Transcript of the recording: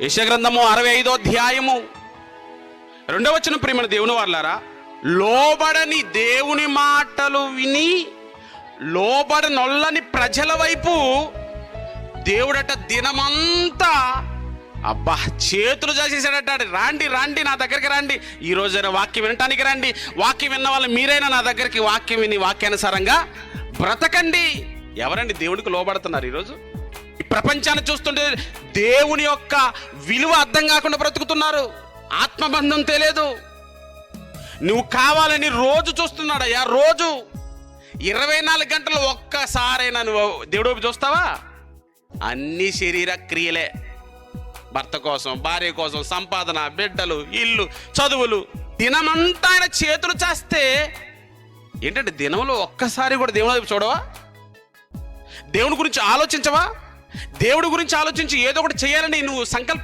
యెషయా గ్రంథము 65వ అధ్యాయము 2వ వచనం, ప్రియమైన దేవుని వారలారా, లోబడని దేవుని మాటలు విని లోబడనొల్లని ప్రజల వైపు దేవుడట దినమంతా అబ్బా చేతులు చేసేసాడట. రాండి రాండి నా దగ్గరికి రండి, ఈరోజైనా వాక్యం వినటానికి రండి, వాక్యం విన్న వాళ్ళు మీరైనా నా దగ్గరికి వాక్యం విని వాక్యానుసారంగా బ్రతకండి. ఎవరండి దేవుడికి లోబడుతున్నారు ఈరోజు? ఈ ప్రపంచాన్ని చూస్తుంటే దేవుని యొక్క విలువ అర్థం కాకుండా బ్రతుకుతున్నారు. ఆత్మబంధం తెలియదు. నువ్వు కావాలని రోజు చూస్తున్నాడయ్యా, రోజు 24 గంటలు ఒక్కసారైనా నువ్వు దేవుడి వైపు చూస్తావా? అన్ని శరీర క్రియలే. భర్త కోసం, భార్య కోసం, సంపాదన, బిడ్డలు, ఇల్లు, చదువులు, దినమంతా ఆయన చేతులు చేస్తే ఏంటంటే దినంలో ఒక్కసారి కూడా దేవుని వైపు చూడవా? దేవుని గురించి ఆలోచించవా? దేవుడి గురించి ఆలోచించి ఏదో ఒకటి చేయాలని నువ్వు సంకల్పం